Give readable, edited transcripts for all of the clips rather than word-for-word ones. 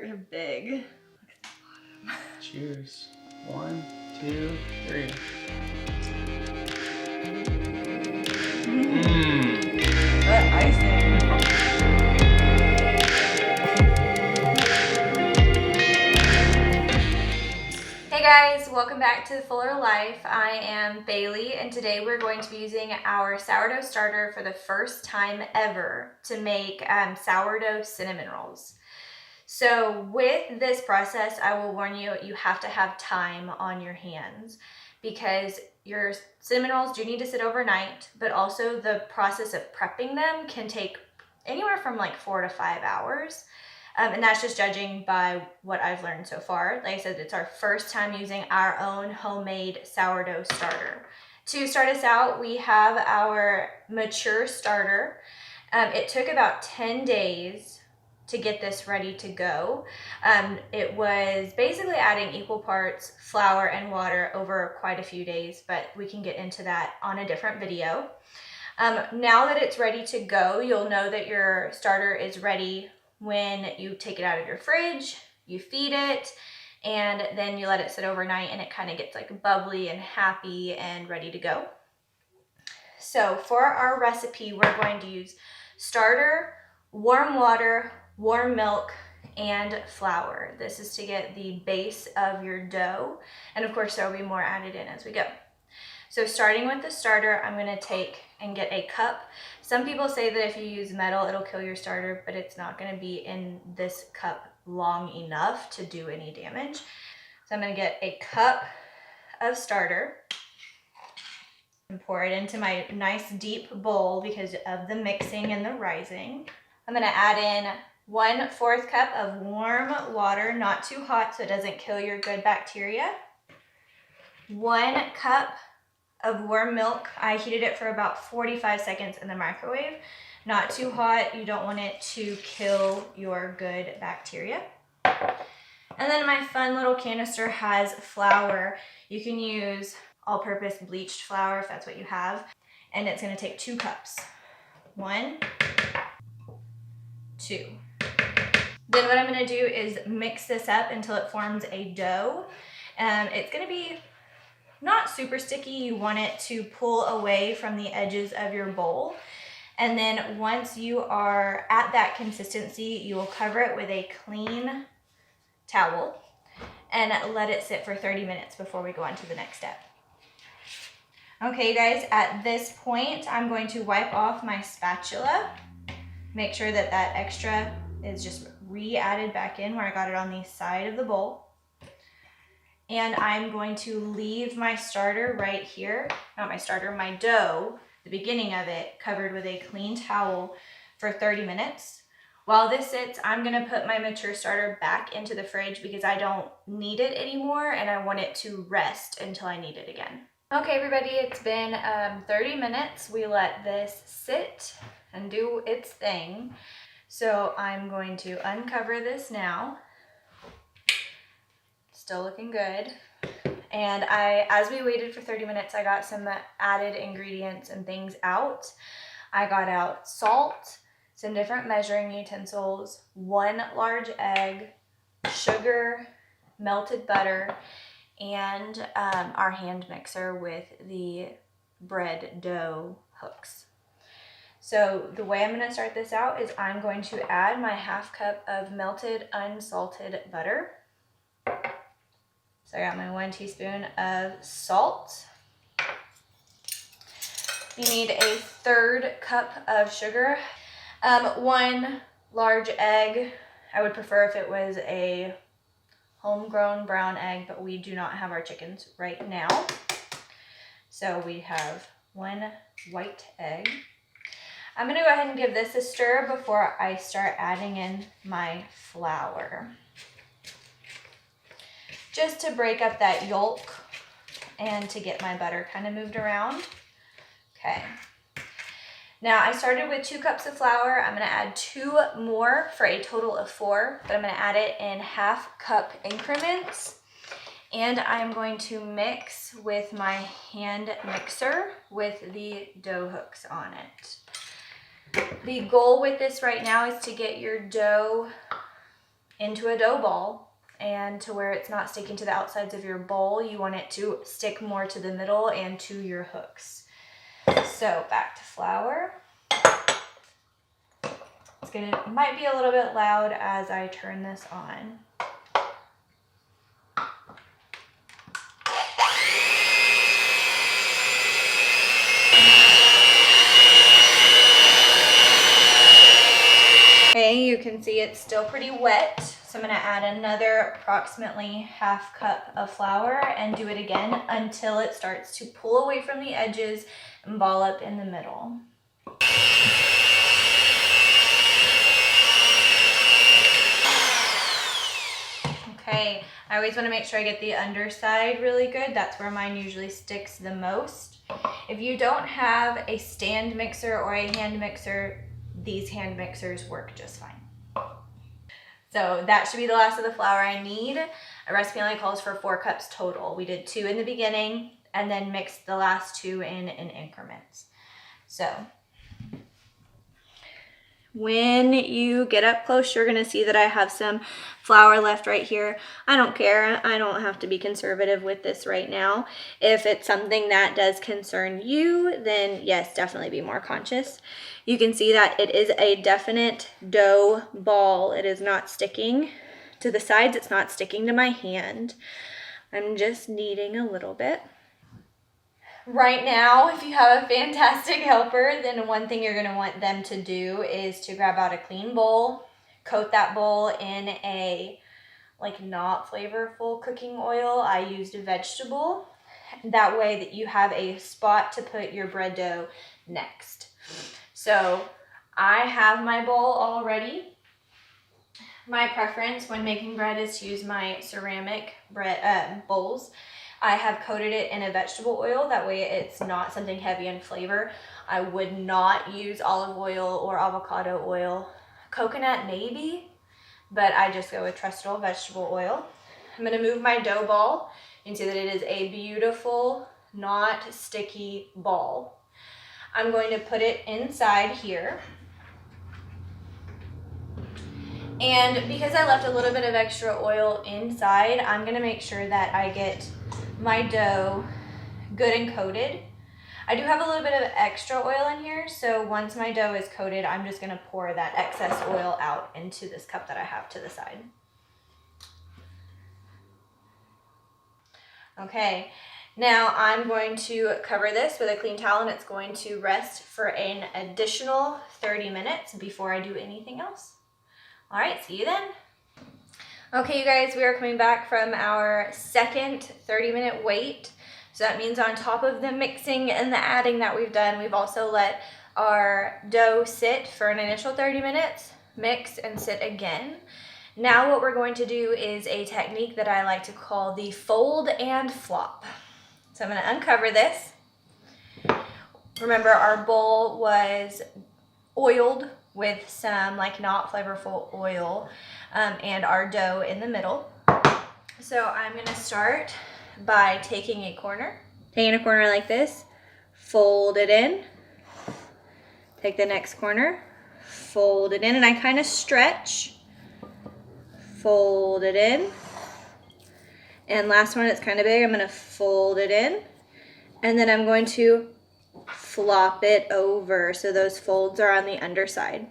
They're big. Look at the bottom. Cheers. 1, 2, 3. That icing. Hey guys, welcome back to The Fuller Life. I am Bailey, and today we're going to be using our sourdough starter for the first time ever to make sourdough cinnamon rolls. So with this process, I will warn you, you have to have time on your hands because your cinnamon rolls do need to sit overnight, but also the process of prepping them can take anywhere from like 4 to 5 hours. And that's just judging by what I've learned so far. Like I said, it's our first time using our own homemade sourdough starter. To start us out, we have our mature starter. It took about 10 days to get this ready to go. It was basically adding equal parts flour and water over quite a few days, but we can get into that on a different video. Now that it's ready to go, you'll know that your starter is ready when you take it out of your fridge, you feed it, and then you let it sit overnight and it kind of gets like bubbly and happy and ready to go. So for our recipe, we're going to use starter, warm water, warm milk, and flour. This is to get the base of your dough. And of course, there will be more added in as we go. So starting with the starter, I'm gonna take and get a cup. Some people say that if you use metal, it'll kill your starter, but it's not gonna be in this cup long enough to do any damage. So I'm gonna get a cup of starter and pour it into my nice deep bowl because of the mixing and the rising. I'm gonna add in 1/4 cup of warm water, not too hot so it doesn't kill your good bacteria. 1 cup of warm milk. I heated it for about 45 seconds in the microwave. Not too hot, you don't want it to kill your good bacteria. And then my fun little canister has flour. You can use all-purpose bleached flour if that's what you have. And it's gonna take 2 cups. 1, 2. Then what I'm gonna do is mix this up until it forms a dough. It's gonna be not super sticky. You want it to pull away from the edges of your bowl. And then once you are at that consistency, you will cover it with a clean towel and let it sit for 30 minutes before we go on to the next step. Okay guys, at this point, I'm going to wipe off my spatula. Make sure that that extra is just re-added back in where I got it on the side of the bowl. And I'm going to leave my starter right here, not my starter, my dough, the beginning of it, covered with a clean towel for 30 minutes. While this sits, I'm gonna put my mature starter back into the fridge because I don't need it anymore and I want it to rest until I need it again. Okay everybody, it's been 30 minutes. We let this sit and do its thing. So I'm going to uncover this now. Still looking good. And as we waited for 30 minutes, I got some added ingredients and things out. I got out salt, some different measuring utensils, 1 large egg, sugar, melted butter, and our hand mixer with the bread dough hooks. So the way I'm going to start this out is I'm going to add my 1/2 cup of melted unsalted butter. So I got my 1 teaspoon of salt. You need a 1/3 cup of sugar. 1 large egg. I would prefer if it was a homegrown brown egg, but we do not have our chickens right now. So we have 1 white egg. I'm gonna go ahead and give this a stir before I start adding in my flour. Just to break up that yolk and to get my butter kind of moved around. Okay. Now I started with 2 cups of flour. I'm gonna add 2 more for a total of 4, but I'm gonna add it in 1/2 cup increments. And I'm going to mix with my hand mixer with the dough hooks on it. The goal with this right now is to get your dough into a dough ball, and to where it's not sticking to the outsides of your bowl. You want it to stick more to the middle and to your hooks. So back to flour. It might be a little bit loud as I turn this on. Okay, you can see it's still pretty wet, so I'm going to add another approximately half cup of flour and do it again until it starts to pull away from the edges and ball up in the middle. Okay, I always want to make sure I get the underside really good. That's where mine usually sticks the most. If you don't have a stand mixer or a hand mixer, these hand mixers work just fine. So that should be the last of the flour I need. A recipe only calls for 4 cups total. We did 2 in the beginning and then mixed the last 2 in increments. So when you get up close, you're gonna see that I have some flour left right here. I don't care. I don't have to be conservative with this right now. If it's something that does concern you, then yes, definitely be more conscious. You can see that it is a definite dough ball. It is not sticking to the sides. It's not sticking to my hand. I'm just kneading a little bit. Right now, if you have a fantastic helper, then one thing you're gonna want them to do is to grab out a clean bowl, coat that bowl in a not flavorful cooking oil. I used a vegetable. That way that you have a spot to put your bread dough next. So I have my bowl all ready. My preference when making bread is to use my ceramic bread bowls. I have coated it in a vegetable oil. That way it's not something heavy in flavor. I would not use olive oil or avocado oil. Coconut maybe, but I just go with trusted old vegetable oil. I'm gonna move my dough ball. You can see that it is a beautiful, not sticky ball. I'm going to put it inside here. And because I left a little bit of extra oil inside, I'm gonna make sure that I get my dough good and coated. I do have a little bit of extra oil in here, so once my dough is coated, I'm just gonna pour that excess oil out into this cup that I have to the side. Okay, now I'm going to cover this with a clean towel and it's going to rest for an additional 30 minutes before I do anything else. All right, see you then. Okay, you guys, we are coming back from our second 30-minute wait. So that means on top of the mixing and the adding that we've done, we've also let our dough sit for an initial 30 minutes, mix and sit again. Now what we're going to do is a technique that I like to call the fold and flop. So I'm going to uncover this. Remember, our bowl was oiled with some not flavorful oil and our dough in the middle. So I'm gonna start by taking a corner like this, fold it in, take the next corner, fold it in, and I kind of stretch, fold it in, and last one, it's kind of big, I'm gonna fold it in, and then I'm going to flop it over so those folds are on the underside.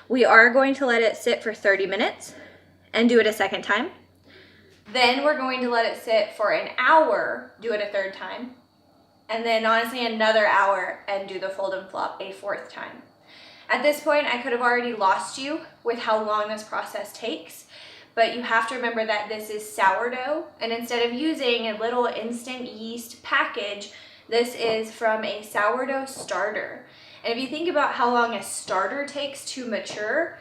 We are going to let it sit for 30 minutes and do it a second time. Then we're going to let it sit for an hour, do it a third time, and then honestly another hour and do the fold and flop a fourth time. At this point, I could have already lost you with how long this process takes, but you have to remember that this is sourdough, and instead of using a little instant yeast package, this is from a sourdough starter. And if you think about how long a starter takes to mature,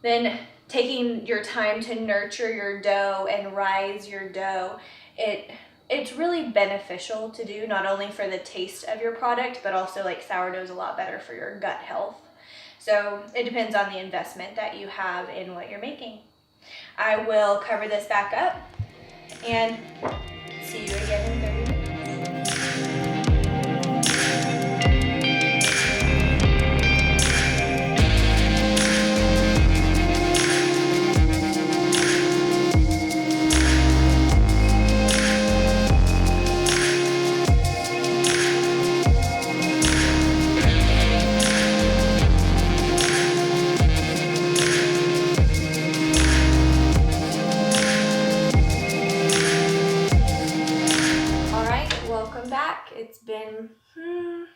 then taking your time to nurture your dough and rise your dough, it's really beneficial to do, not only for the taste of your product, but also sourdough is a lot better for your gut health. So it depends on the investment that you have in what you're making. I will cover this back up and see you again in 30 minutes. time,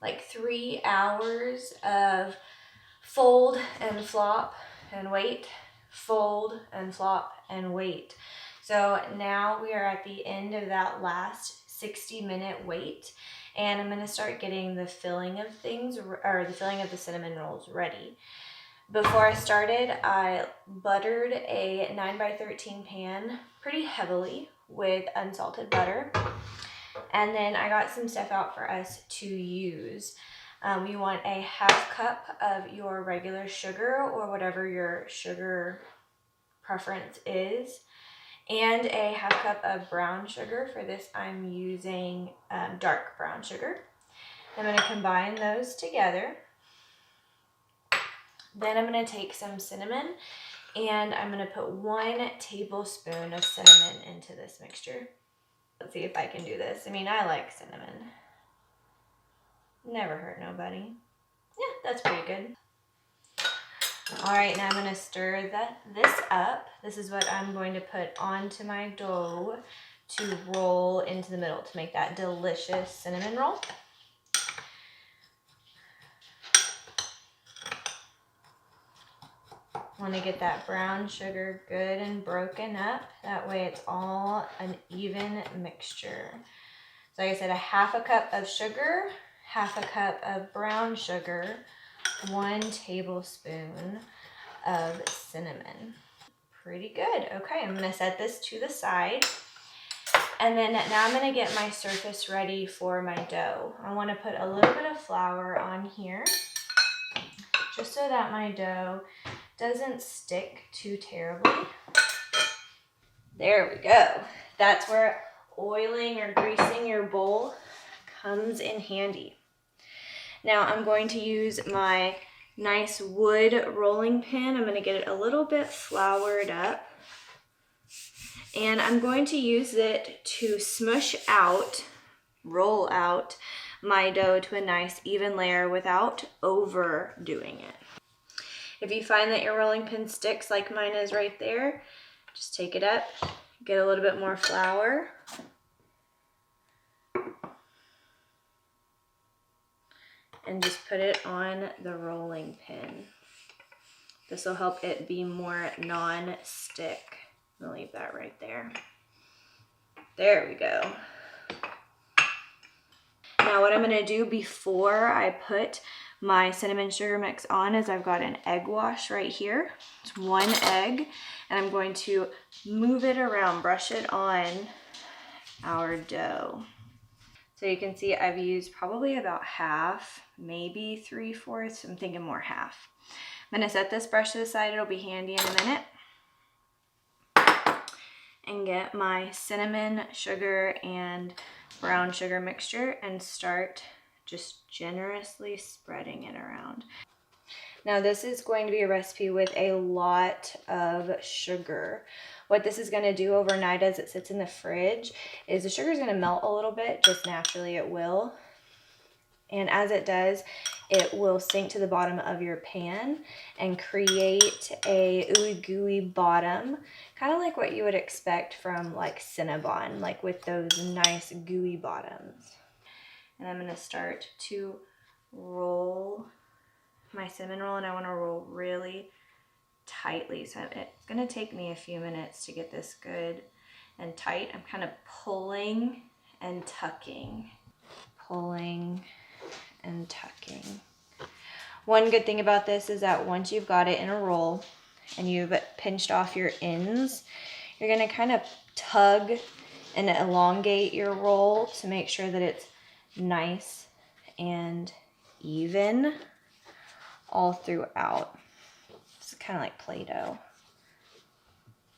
like 3 hours of fold and flop and wait, fold and flop and wait. So now we are at the end of that last 60-minute wait, and I'm gonna start getting the filling of things, or the filling of the cinnamon rolls ready. Before I started, I buttered a 9x13 pan pretty heavily with unsalted butter. And then I got some stuff out for us to use. You want a 1/2 cup of your regular sugar, or whatever your sugar preference is, and a 1/2 cup of brown sugar. For this, I'm using dark brown sugar. I'm going to combine those together. Then I'm going to take some cinnamon, and I'm going to put 1 tablespoon of cinnamon into this mixture. Let's see if I can do this. I mean, I like cinnamon. Never hurt nobody. Yeah, that's pretty good. All right, now I'm going to stir this up. This is what I'm going to put onto my dough to roll into the middle to make that delicious cinnamon roll. Want to get that brown sugar good and broken up. That way it's all an even mixture. So like I said, a 1/2 cup of sugar, 1/2 cup of brown sugar, 1 tablespoon of cinnamon. Pretty good. Okay, I'm going to set this to the side. And then now I'm going to get my surface ready for my dough. I want to put a little bit of flour on here, just so that my dough doesn't stick too terribly. There we go. That's where oiling or greasing your bowl comes in handy. Now I'm going to use my nice wood rolling pin. I'm going to get it a little bit floured up. And I'm going to use it to smush out, roll out my dough to a nice even layer without overdoing it. If you find that your rolling pin sticks like mine is right there, just take it up, get a little bit more flour, and just put it on the rolling pin. This will help it be more non-stick. I'm gonna leave that right there. There we go. Now what I'm gonna do before I put my cinnamon sugar mix on is I've got an egg wash right here. It's 1 egg, and I'm going to move it around, brush it on our dough. So you can see I've used probably about half, maybe 3/4. I'm thinking more half. I'm gonna set this brush to the side. It'll be handy in a minute. And get my cinnamon, sugar, and brown sugar mixture and start just generously spreading it around. Now this is going to be a recipe with a lot of sugar. What this is going to do overnight as it sits in the fridge is the sugar is going to melt a little bit, just naturally it will. And as it does, it will sink to the bottom of your pan and create a ooey gooey bottom, kind of like what you would expect from like Cinnabon, like with those nice gooey bottoms. And I'm going to start to roll my cinnamon roll, and I want to roll really tightly. So it's going to take me a few minutes to get this good and tight. I'm kind of pulling and tucking, pulling and tucking. One good thing about this is that once you've got it in a roll and you've pinched off your ends, you're going to kind of tug and elongate your roll to make sure that it's nice and even all throughout. It's kind of like Play-Doh.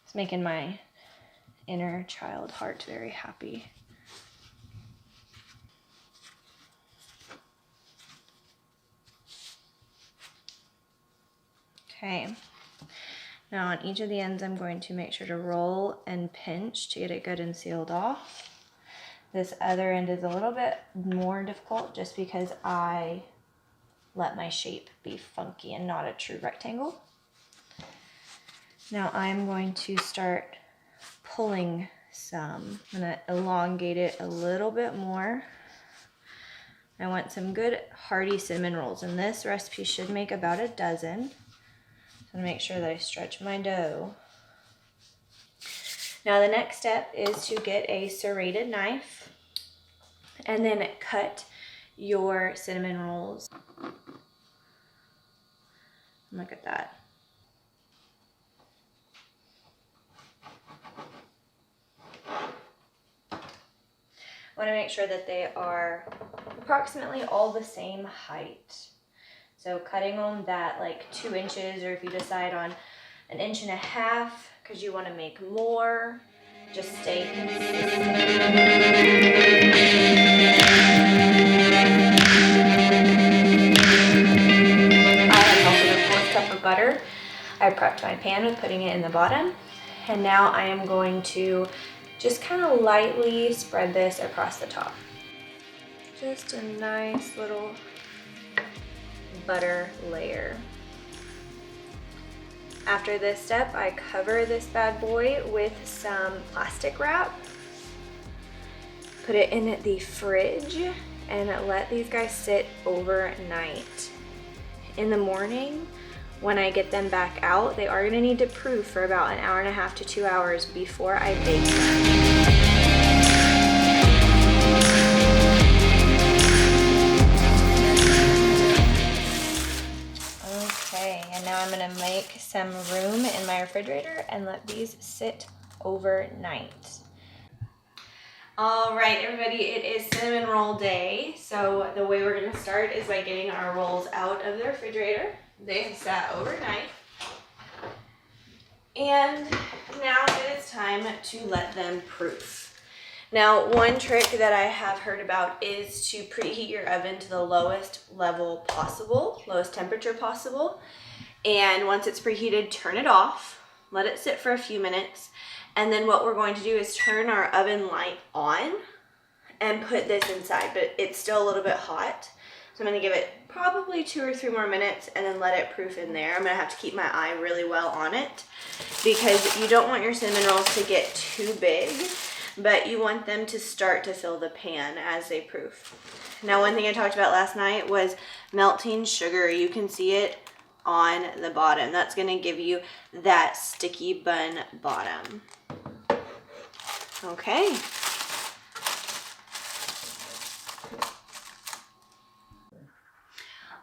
It's making my inner child heart very happy. Okay, now on each of the ends I'm going to make sure to roll and pinch to get it good and sealed off. This other end is a little bit more difficult just because I let my shape be funky and not a true rectangle. Now I'm going to start pulling some. I'm gonna elongate it a little bit more. I want some good hearty cinnamon rolls, and this recipe should make about a dozen. So I'm gonna make sure that I stretch my dough. Now the next step is to get a serrated knife and then cut your cinnamon rolls. Look at that. I want to make sure that they are approximately all the same height. So cutting them that like 2 inches, or if you decide on 1.5 inches because you want to make more, just stay consistent. I have melted a 1/4 cup of butter. I prepped my pan with putting it in the bottom. And now I am going to just kind of lightly spread this across the top. Just a nice little butter layer. After this step, I cover this bad boy with some plastic wrap, put it in the fridge, and let these guys sit overnight. In the morning, when I get them back out, they are gonna need to proof for about 1.5 hours to 2 hours before I bake them. Okay, and now I'm gonna make some room in my refrigerator and let these sit overnight. All right, everybody, it is cinnamon roll day. So the way we're gonna start is by getting our rolls out of the refrigerator. They have sat overnight. And now it is time to let them proof. Now, one trick that I have heard about is to preheat your oven to the lowest level possible, lowest temperature possible. And once it's preheated, turn it off, let it sit for a few minutes. And then what we're going to do is turn our oven light on and put this inside, but it's still a little bit hot. So I'm gonna give it probably 2 or 3 more minutes and then let it proof in there. I'm gonna have to keep my eye really well on it because you don't want your cinnamon rolls to get too big, but you want them to start to fill the pan as they proof. Now, one thing I talked about last night was melting sugar. You can see it on the bottom. That's gonna give you that sticky bun bottom. Okay.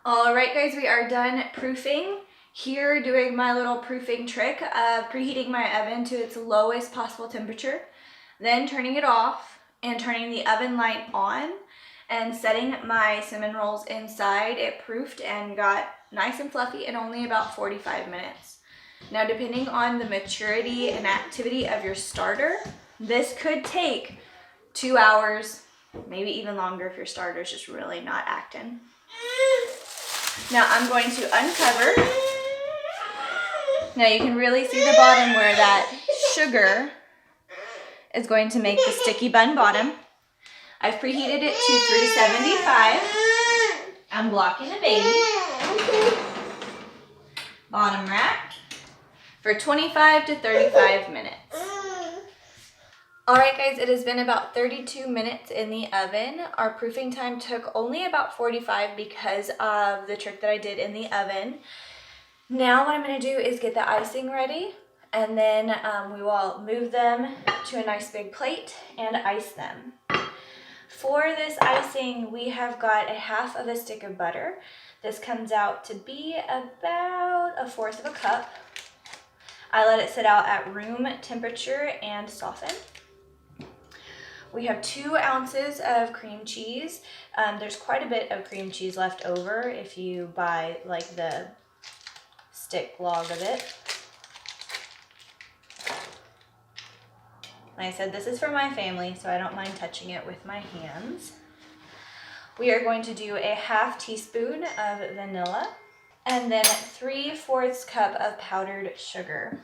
All right, guys, we are done proofing. Here, doing my little proofing trick of preheating my oven to its lowest possible temperature, then turning it off and turning the oven light on and setting my cinnamon rolls inside. It proofed and got nice and fluffy in only about 45 minutes. Now, depending on the maturity and activity of your starter, this could take 2 hours, maybe even longer if your starter's just really not acting. Now I'm going to uncover. Now you can really see the bottom where that sugar is going to make the sticky bun bottom. I've preheated it to 375. I'm blocking the baby. Bottom rack for 25 to 35 minutes. All right, guys, it has been about 32 minutes in the oven. Our proofing time took only about 45 because of the trick that I did in the oven. Now what I'm gonna do is get the icing ready, and then we will move them to a nice big plate and ice them. For this icing, we have got 1/2 stick of butter. This comes out to be about 1/4 cup. I let it sit out at room temperature and soften. We have 2 ounces of cream cheese. There's quite a bit of cream cheese left over if you buy like the stick log of it. Like I said, this is for my family, so I don't mind touching it with my hands. We are going to do 1/2 teaspoon of vanilla and then 3/4 cup of powdered sugar.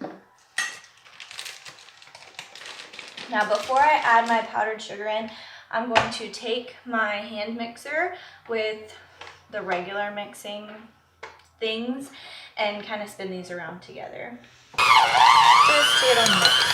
Now, before I add my powdered sugar in, I'm going to take my hand mixer with the regular mixing things and kind of spin these around together. Just to get them mixed.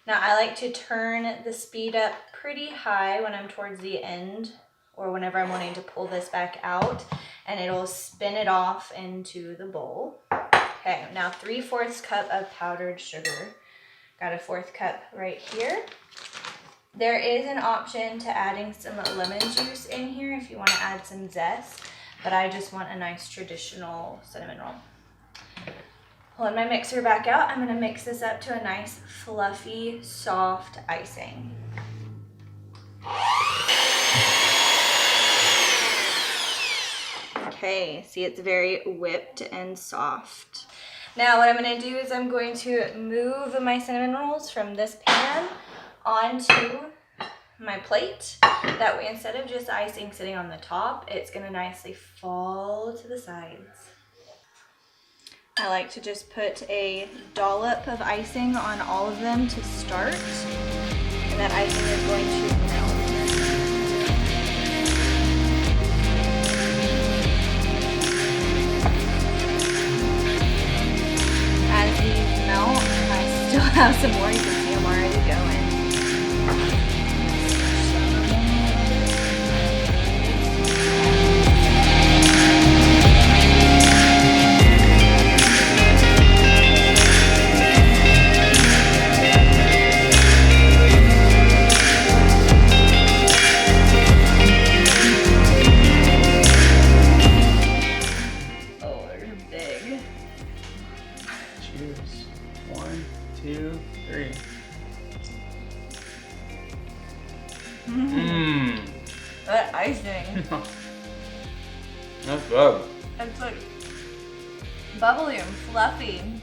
Now I like to turn the speed up pretty high when I'm towards the end or whenever I'm wanting to pull this back out, and it'll spin it off into the bowl. Okay, now 3/4 cup of powdered sugar. Got a 1/4 cup right here. There is an option to adding some lemon juice in here if you want to add some zest, but I just want a nice traditional cinnamon roll. Pulling my mixer back out, I'm gonna mix this up to a nice fluffy, soft icing. Okay, see, it's very whipped and soft. Now what I'm gonna do is I'm going to move my cinnamon rolls from this pan onto my plate. That way, instead of just icing sitting on the top, it's gonna nicely fall to the sides. I like to just put a dollop of icing on all of them to start, and that icing is going to melt. As these melt, I still have some more. You can see them already going. Cheers. 1, 2, 3. That icing. That's good. It's like bubbly and fluffy.